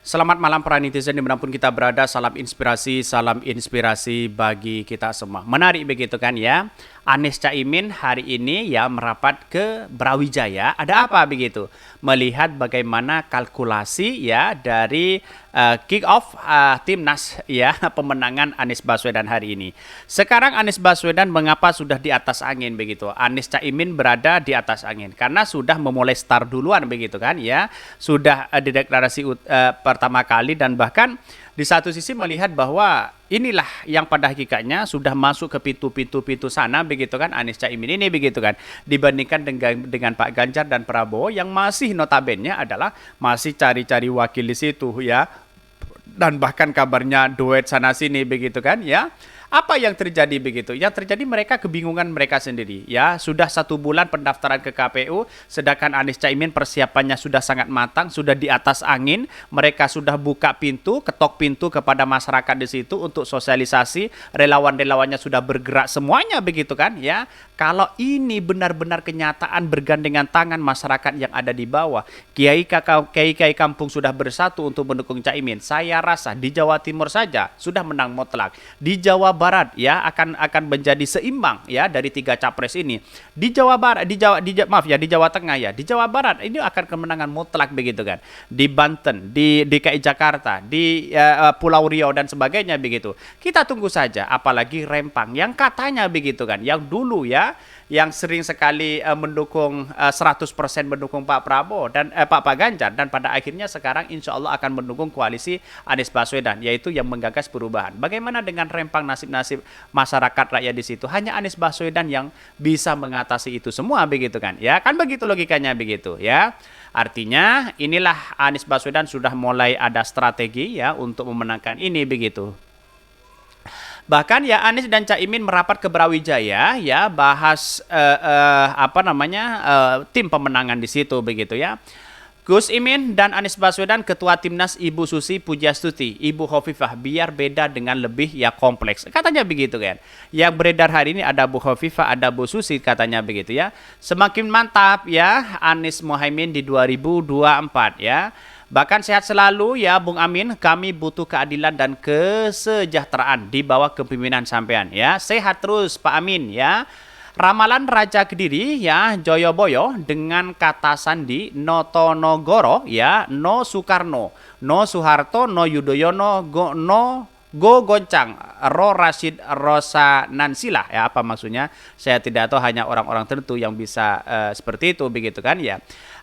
Selamat malam para netizen dimanapun kita berada, salam inspirasi bagi kita semua. Menarik begitu kan ya, Anies Caimin hari ini ya merapat ke Brawijaya. Ada apa begitu? Melihat bagaimana kalkulasi ya dari kick off timnas ya pemenangan Anies Baswedan hari ini. Sekarang Anies Baswedan mengapa sudah di atas angin begitu? Anies Caimin berada di atas angin karena sudah memulai start duluan begitu kan ya. Sudah dideklarasi pertama kali dan bahkan di satu sisi melihat bahwa inilah yang pada hakikatnya sudah masuk ke pintu-pintu sana begitu kan Anies Caimin ini begitu kan dibandingkan dengan Pak Ganjar dan Prabowo yang masih notabene adalah masih cari-cari wakil di situ ya, dan bahkan kabarnya duet sana sini begitu kan ya. Apa yang terjadi begitu? Yang terjadi mereka kebingungan mereka sendiri ya. Sudah 1 bulan pendaftaran ke KPU, sedangkan Anies Caimin persiapannya sudah sangat matang, sudah di atas angin. Mereka sudah buka pintu, ketok pintu kepada masyarakat di situ untuk sosialisasi. Relawan-relawannya sudah bergerak semuanya begitu kan ya. Kalau ini benar-benar kenyataan bergandengan tangan masyarakat yang ada di bawah, kiai kampung sudah bersatu untuk mendukung Caimin. Saya rasa di Jawa Timur saja sudah menang mutlak. Di Jawa Barat ya akan menjadi seimbang ya dari 3 capres ini. Di Jawa Barat, di Jawa Tengah ya, di Jawa Barat ini akan kemenangan mutlak begitu kan. Di Banten, di DKI Jakarta, di Pulau Riau dan sebagainya begitu. Kita tunggu saja, apalagi Rempang yang katanya begitu kan, yang dulu ya yang sering sekali mendukung 100% mendukung Pak Prabowo dan Pak Ganjar, dan pada akhirnya sekarang insya Allah akan mendukung koalisi Anies Baswedan, yaitu yang menggagas perubahan. Bagaimana dengan Rempang, nasib-nasib masyarakat rakyat di situ? Hanya Anies Baswedan yang bisa mengatasi itu semua begitu kan? Ya kan begitu logikanya begitu ya. Artinya inilah Anies Baswedan sudah mulai ada strategi ya untuk memenangkan ini begitu. Bahkan ya Anies dan Caimin merapat ke Brawijaya ya bahas tim pemenangan di situ begitu ya. Gus Imin dan Anies Baswedan, Ketua Timnas Ibu Susi Pujastuti, Ibu Hovifah, biar beda dengan lebih ya kompleks. Katanya begitu kan. Yang beredar hari ini ada Bu Hovifah, ada Bu Susi katanya begitu ya. Semakin mantap ya Anies Mohaimin di 2024 ya. Bahkan sehat selalu ya Bung Amin, kami butuh keadilan dan kesejahteraan di bawah kepemimpinan sampean ya. Sehat terus Pak Amin ya. Ramalan Raja Kediri ya Joyoboyo dengan kata sandi no Tonogoro ya no Soekarno, no Soeharto, no Yudhoyono, go goncang Ro Rashid Rosa Nansila ya, apa maksudnya saya tidak tahu, hanya orang-orang tertentu yang bisa seperti itu begitu kan ya.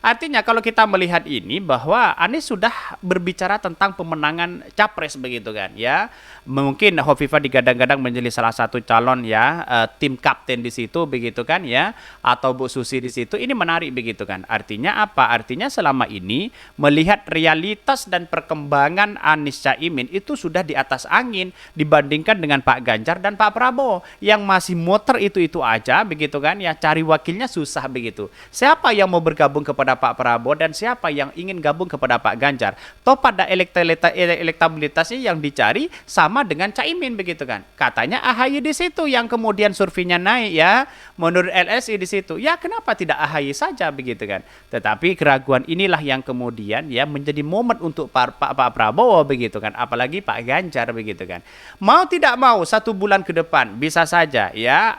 Artinya kalau kita melihat ini bahwa Anies sudah berbicara tentang pemenangan capres begitu kan ya. Mungkin Hovifah digadang-gadang menjadi salah satu calon ya tim kapten di situ begitu kan ya, atau Bu Susi di situ. Ini menarik begitu kan. Artinya apa? Artinya selama ini melihat realitas dan perkembangan Anies Caimin itu sudah di atas angin dibandingkan dengan Pak Ganjar dan Pak Prabowo yang masih muter itu aja begitu kan ya, cari wakilnya susah begitu. Siapa yang mau bergabung kepada Pak Prabowo dan siapa yang ingin gabung kepada Pak Ganjar? Toh pada elektabilitasnya yang dicari sama dengan Caimin begitu kan. Katanya AHY di situ yang kemudian surveinya naik ya. Menurut LSI di situ. Ya kenapa tidak AHY saja begitu kan. Tetapi keraguan inilah yang kemudian ya menjadi momen untuk Pak Prabowo begitu kan. Apalagi Pak Ganjar begitu kan. Mau tidak mau 1 bulan ke depan bisa saja ya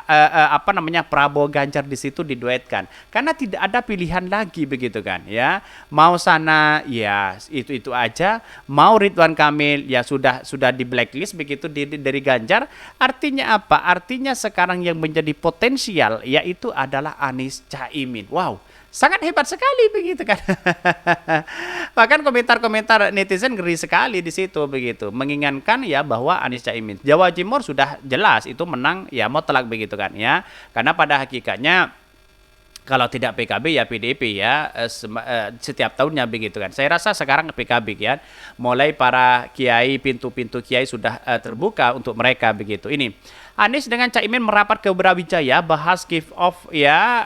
Prabowo Ganjar di situ diduetkan. Karena tidak ada pilihan lagi begitu kan ya. Mau sana ya itu aja, mau Ridwan Kamil ya sudah di blacklist begitu dari Ganjar. Artinya apa? Artinya sekarang yang menjadi potensial yaitu adalah Anies Caimin. Wow, sangat hebat sekali begitu kan. Bahkan komentar-komentar netizen ngeri sekali di situ begitu, mengingatkan ya bahwa Anies Caimin Jawa Timur sudah jelas itu menang ya mutlak begitu kan ya. Karena pada hakikatnya kalau tidak PKB ya PDIP ya setiap tahunnya begitu kan. Saya rasa sekarang PKB ya, mulai para kiai, pintu-pintu kiai sudah terbuka untuk mereka begitu. Ini Anies dengan Caimin merapat ke Brawijaya bahas kick off ya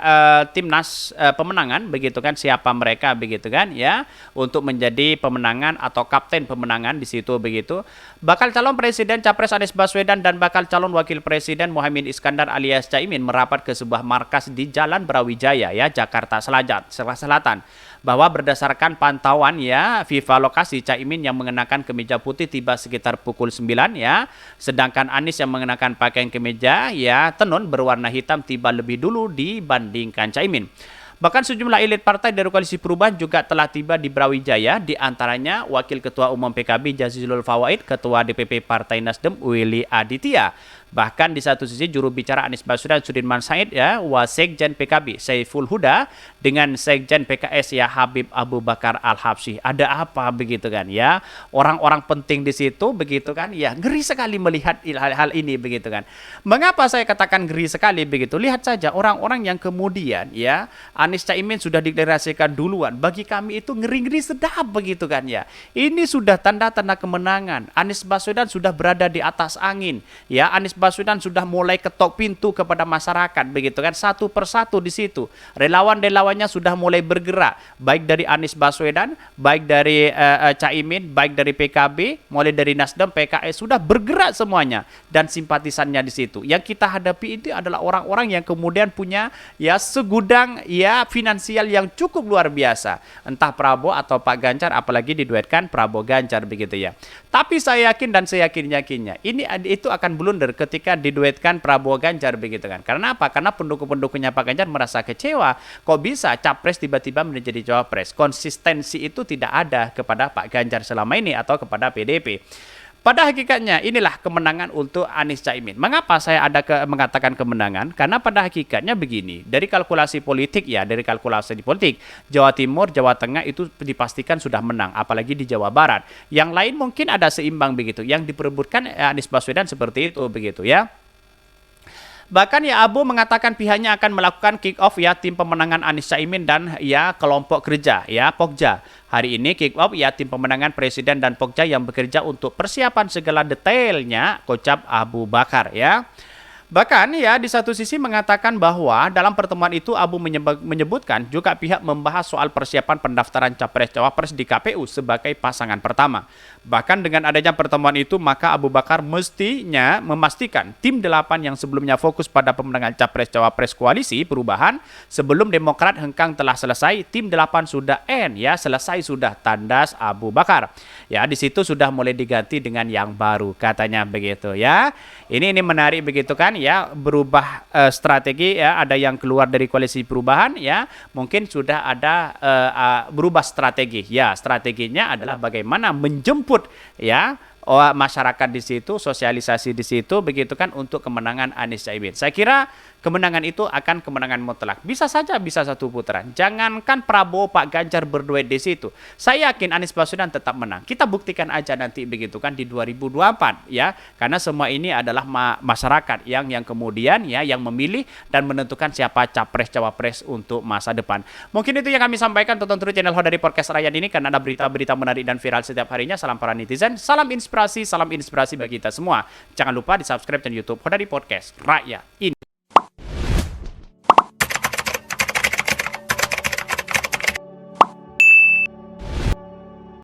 timnas pemenangan begitu kan, siapa mereka begitu kan ya untuk menjadi pemenangan atau kapten pemenangan di situ begitu. Bakal calon presiden Capres Anies Baswedan dan bakal calon wakil presiden Muhaimin Iskandar alias Caimin merapat ke sebuah markas di Jalan Brawijaya ya Jakarta Selatan. Bahwa berdasarkan pantauan ya FIFA lokasi, Caimin yang mengenakan kemeja putih tiba sekitar pukul 9 ya, sedangkan Anies yang mengenakan pakaian kemeja ya tenun berwarna hitam tiba lebih dulu dibandingkan Caimin. Bahkan sejumlah elit partai dari Koalisi Perubahan juga telah tiba di Brawijaya, di antaranya Wakil Ketua Umum PKB Jazilul Fawait, Ketua DPP Partai Nasdem Willy Aditya. Bahkan di satu sisi juru bicara Anies Baswedan Sudirman Said ya, Wasekjen PKB Saiful Huda dengan Sekjen PKS ya Habib Abu Bakar Al-Habsyi. Ada apa begitu kan ya? Orang-orang penting di situ begitu kan? Ya, ngeri sekali melihat hal ini begitu kan. Mengapa saya katakan ngeri sekali begitu? Lihat saja orang-orang yang kemudian ya Anies Caimin sudah dideklarasikan duluan. Bagi kami itu ngeri-ngeri sedap begitu kan ya. Ini sudah tanda-tanda kemenangan. Anies Baswedan sudah berada di atas angin. Ya, Anies Baswedan sudah mulai ketok pintu kepada masyarakat begitu kan, satu persatu di situ. Relawan-relawannya sudah mulai bergerak, baik dari Anies Baswedan, baik dari Caimin, baik dari PKB, mulai dari Nasdem, PKS sudah bergerak semuanya dan simpatisannya di situ. Yang kita hadapi itu adalah orang-orang yang kemudian punya ya segudang ya finansial yang cukup luar biasa. Entah Prabowo atau Pak Ganjar, apalagi diduetkan Prabowo Ganjar begitu ya. Tapi saya yakin dan saya yakin-yakinnya itu akan blunder ketika diduetkan Prabowo Ganjar begitu kan. Karena apa? Karena pendukung-pendukungnya Pak Ganjar merasa kecewa. Kok bisa capres tiba-tiba menjadi cawapres? Konsistensi itu tidak ada kepada Pak Ganjar selama ini atau kepada PDP. Pada hakikatnya inilah kemenangan untuk Anies Caimin. Mengapa saya mengatakan kemenangan? Karena pada hakikatnya begini, dari kalkulasi politik ya, dari kalkulasi di politik, Jawa Timur, Jawa Tengah itu dipastikan sudah menang, apalagi di Jawa Barat. Yang lain mungkin ada seimbang begitu, yang diperebutkan Anies Baswedan seperti itu begitu ya. Bahkan ya Abu mengatakan pihaknya akan melakukan kick off ya tim pemenangan Anies Caimin dan ya kelompok kerja ya Pokja. Hari ini kick off ya tim pemenangan Presiden dan Pokja yang bekerja untuk persiapan segala detailnya, ucap Abu Bakar ya. Bahkan ya di satu sisi mengatakan bahwa dalam pertemuan itu Abu menyebutkan juga pihak membahas soal persiapan pendaftaran Capres-Cawapres di KPU sebagai pasangan pertama. Bahkan dengan adanya pertemuan itu maka Abu Bakar mestinya memastikan tim 8 yang sebelumnya fokus pada pemenangan Capres-Cawapres Koalisi Perubahan sebelum Demokrat hengkang telah selesai, tim 8 sudah selesai sudah, tandas Abu Bakar. Ya di situ sudah mulai diganti dengan yang baru katanya begitu ya. Ini menarik begitu kan ya, berubah strategi ya, ada yang keluar dari Koalisi Perubahan ya, mungkin sudah ada berubah strategi ya. Strateginya adalah bagaimana menjemput ya masyarakat di situ, sosialisasi di situ begitu kan untuk kemenangan Anies Caimin. Saya kira kemenangan itu akan kemenangan mutlak. Bisa saja bisa satu putaran. Jangankan Prabowo Pak Ganjar berduet di situ. Saya yakin Anies Baswedan tetap menang. Kita buktikan aja nanti begitu kan di 2024 ya. Karena semua ini adalah masyarakat yang kemudian ya yang memilih dan menentukan siapa capres cawapres untuk masa depan. Mungkin itu yang kami sampaikan. Tonton terus channel Hodari Podcast Rakyat ini karena ada berita-berita menarik dan viral setiap harinya. Salam para netizen, salam inspirasi bagi kita semua. Jangan lupa di subscribe channel YouTube Hodari Podcast Rakyat ini.